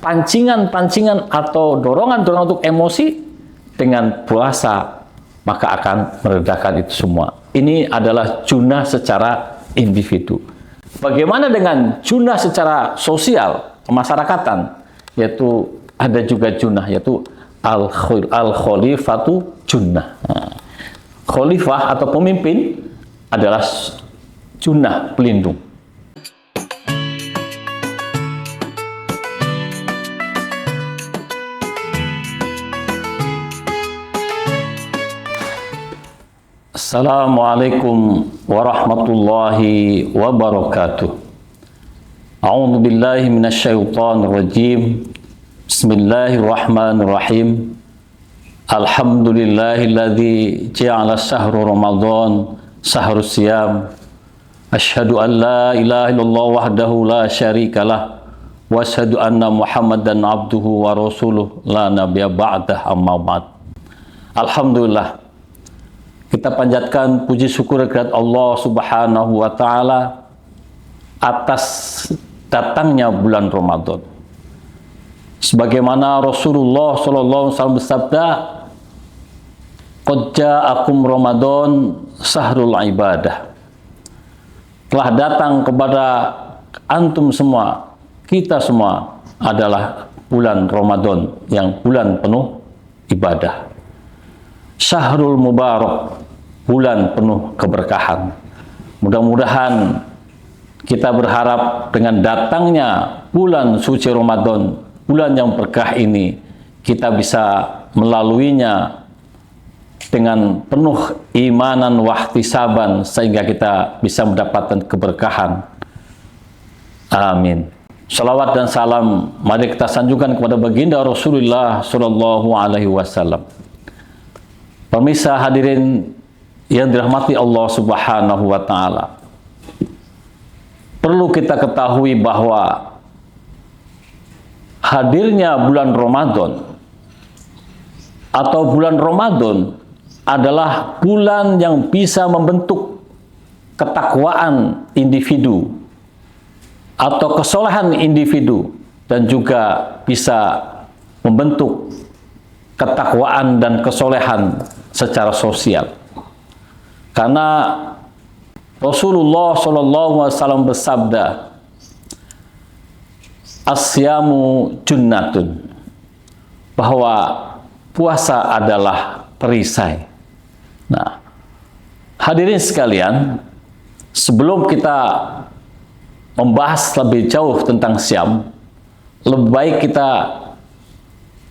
pancingan-pancingan atau dorongan-dorongan untuk emosi, dengan puasa maka akan meredakan itu semua. Ini adalah junah secara individu. Bagaimana dengan junah secara sosial, kemasyarakatan? Yaitu ada juga junah, yaitu al-khalifatu junnah. Nah, khalifah atau pemimpin adalah junah, pelindung. Assalamualaikum warahmatullahi wabarakatuh. A'udzu billahi minasyaitonir rajim. Bismillahirrahmanirrahim. Alhamdulillahilladzi ja'ala syahra Ramadan syahrus siyam. Asyhadu an la ilaha illallah wahdahu la syarikalah wa asyhadu anna Muhammadan abduhu wa rasuluh la nabiyya ba'dah, amma ba'd. Alhamdulillah, kita panjatkan puji syukur kepada Allah Subhanahu wa Ta'ala atas datangnya bulan Ramadan. Sebagaimana Rasulullah SAW bersabda, "Qad ja'akum Ramadan syahrul ibadah." Telah datang kepada antum semua, kita semua adalah bulan Ramadan yang bulan penuh ibadah. Syahrul Mubarak, bulan penuh keberkahan. Mudah-mudahan kita berharap dengan datangnya bulan suci Ramadan, bulan yang berkah ini, kita bisa melaluinya dengan penuh imanan wahtisaban sehingga kita bisa mendapatkan keberkahan. Amin. Salawat dan salam mari kita sanjungkan kepada baginda Rasulullah Shallallahu Alaihi Wasallam. Pemirsa hadirin yang dirahmati Allah Subhanahu wa Ta'ala, perlu kita ketahui bahwa hadirnya bulan Ramadan atau bulan Ramadan adalah bulan yang bisa membentuk ketakwaan individu atau kesolehan individu, dan juga bisa membentuk ketakwaan dan kesolehan secara sosial. Karena Rasulullah SAW bersabda, "Asyamu junnatun," bahwa puasa adalah perisai. Nah, hadirin sekalian, sebelum kita membahas lebih jauh tentang syam, lebih baik kita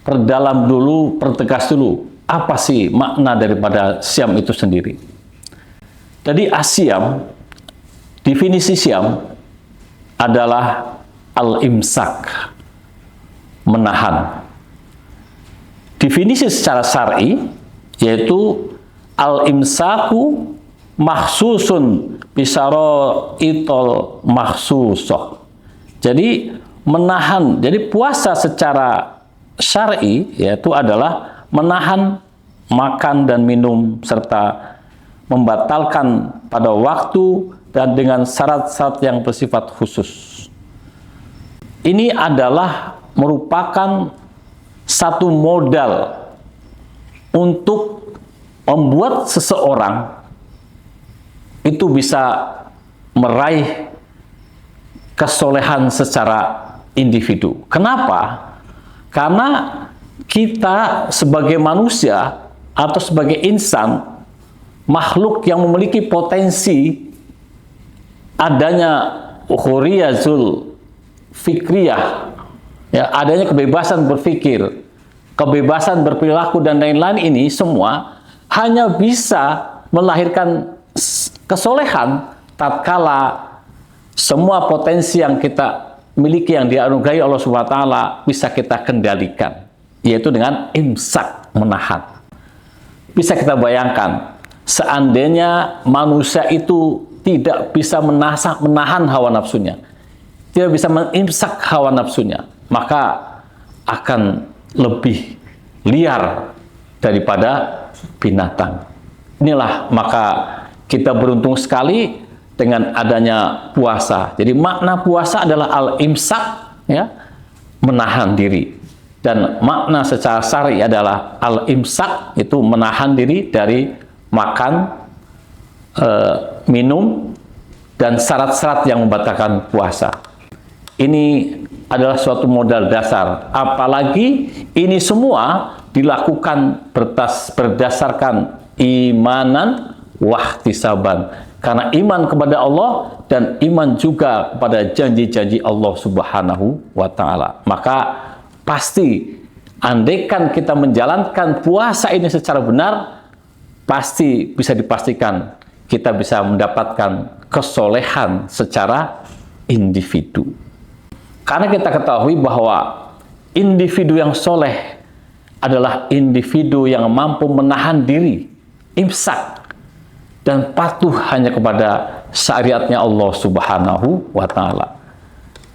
perdalam dulu, pertegas dulu, apa sih makna daripada syam itu sendiri. Jadi asyam, definisi syam adalah al-imsak, menahan. Definisi secara syar'i yaitu al-imsaku makhsusun bisaro itol makhsusoh. Jadi menahan, jadi puasa secara syar'i yaitu adalah menahan makan dan minum serta membatalkan pada waktu dan dengan syarat-syarat yang bersifat khusus. Ini adalah merupakan satu modal untuk membuat seseorang itu bisa meraih kesolehan secara individu. Kenapa? Karena kita sebagai manusia atau sebagai insan, makhluk yang memiliki potensi adanya hurriyazul fikriyah, ya, adanya kebebasan berpikir, kebebasan berperilaku dan lain-lain, ini semua hanya bisa melahirkan kesolehan tatkala semua potensi yang kita miliki yang dianugerahi Allah Subhanahu wa Ta'ala bisa kita kendalikan, yaitu dengan imsak, menahan. Bisa kita bayangkan, seandainya manusia itu tidak bisa menahan hawa nafsunya, tidak bisa mengimsak hawa nafsunya, maka akan lebih liar daripada binatang. Inilah maka kita beruntung sekali dengan adanya puasa. Jadi makna puasa adalah al-imsak, ya, menahan diri. Dan makna secara syar'i adalah al-imsak, itu menahan diri dari makan, minum, dan syarat-syarat yang membatalkan puasa. Ini adalah suatu modal dasar. Apalagi ini semua dilakukan berdasarkan imanan wahtisaban. Karena iman kepada Allah dan iman juga kepada janji-janji Allah Subhanahu wa Ta'ala. Maka pasti, andaikan kita menjalankan puasa ini secara benar, pasti bisa dipastikan kita bisa mendapatkan kesolehan secara individu. Karena kita ketahui bahwa individu yang soleh adalah individu yang mampu menahan diri, imsak, dan patuh hanya kepada syariatnya Allah Subhanahu wa Ta'ala.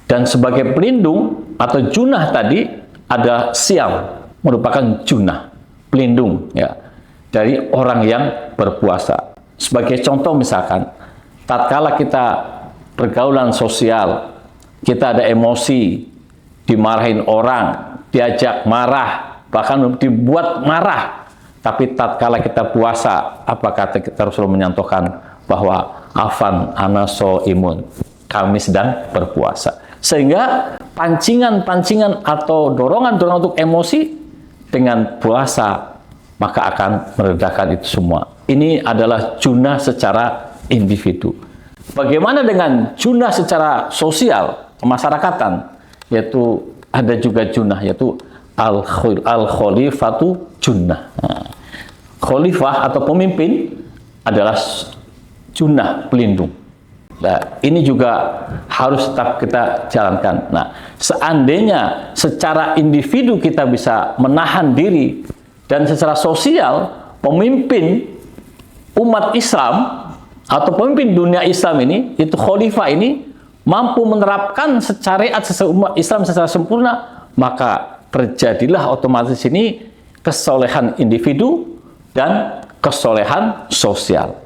Dan sebagai pelindung atau junah tadi ada siam, merupakan junah, pelindung ya, dari orang yang berpuasa. Sebagai contoh misalkan, tatkala kita pergaulan sosial, kita ada emosi, dimarahin orang, diajak marah, bahkan dibuat marah. Tapi tatkala kita puasa, apa kata kita Rasulullah menyantokan bahwa afan anaso imun, kami sedang berpuasa. Sehingga pancingan-pancingan atau dorongan-dorongan untuk emosi dengan puasa maka akan meredakan itu semua. Ini adalah junah secara individu. Bagaimana dengan junah secara sosial, kemasyarakatan? Yaitu ada juga junah, yaitu al-khalifatu junnah. Nah, khalifah atau pemimpin adalah junnah, pelindung. Nah, ini juga harus tetap kita jalankan. Nah, seandainya secara individu kita bisa menahan diri dan secara sosial pemimpin umat Islam atau pemimpin dunia Islam ini, itu khalifah ini mampu menerapkan syariat umat Islam secara sempurna, maka terjadilah otomatis ini kesolehan individu dan kesolehan sosial.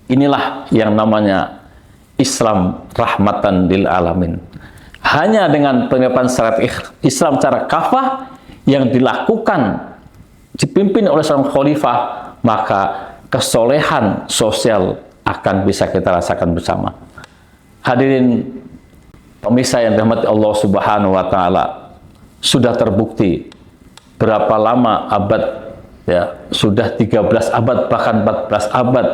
Inilah yang namanya Islam rahmatan lil alamin. Hanya dengan penerapan syariat Islam secara kafah yang dilakukan, dipimpin oleh seorang khalifah, maka kesolehan sosial akan bisa kita rasakan bersama. Hadirin pemirsa yang dirahmati Allah Subhanahu wa Ta'ala, sudah terbukti berapa lama abad ya, sudah 13 abad bahkan 14 abad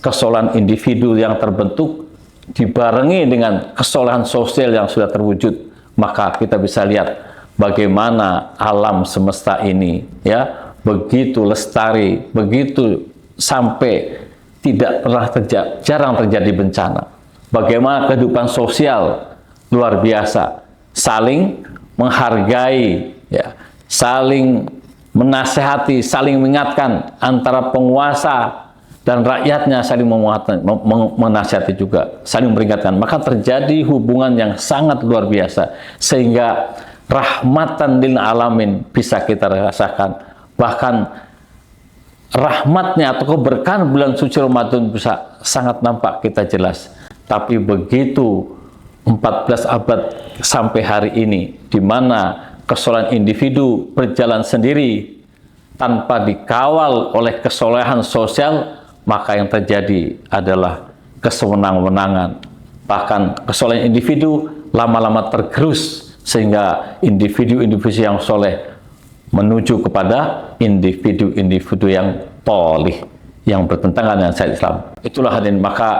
kesolehan individu yang terbentuk dibarengi dengan kesolehan sosial yang sudah terwujud, maka kita bisa lihat bagaimana alam semesta ini ya begitu lestari, begitu sampai tidak pernah jarang terjadi bencana. Bagaimana kehidupan sosial luar biasa, saling menghargai, ya, saling menasehati, saling mengingatkan antara penguasa dan rakyatnya, saling menasehati juga, saling memperingatkan. Maka terjadi hubungan yang sangat luar biasa, sehingga rahmatan lil alamin bisa kita rasakan. Bahkan rahmatnya atau keberkahan bulan suci Ramadan bisa sangat nampak kita jelas. Tapi begitu 14 abad sampai hari ini, di mana kesolehan individu berjalan sendiri tanpa dikawal oleh kesolehan sosial, maka yang terjadi adalah kesewenang-wenangan. Bahkan kesolehan individu lama-lama tergerus, sehingga individu-individu yang soleh menuju kepada individu-individu yang tolih, yang bertentangan dengan syariat Islam. Itulah hadirin, maka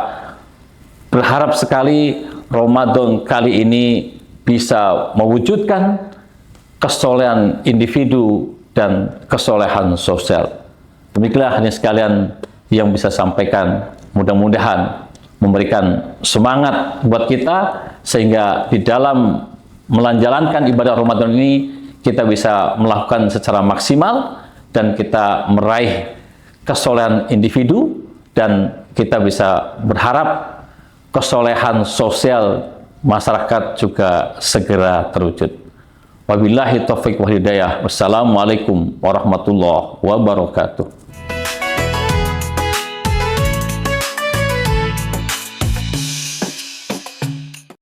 berharap sekali Ramadan kali ini bisa mewujudkan kesolehan individu dan kesolehan sosial. Demikianlah hadirin sekalian yang bisa sampaikan, mudah-mudahan memberikan semangat buat kita, sehingga di dalam menjalankan ibadah Ramadan ini kita bisa melakukan secara maksimal dan kita meraih kesolehan individu, dan kita bisa berharap kesolehan sosial masyarakat juga segera terwujud. Wabillahi taufiq wal hidayah. Wassalamualaikum warahmatullahi wabarakatuh.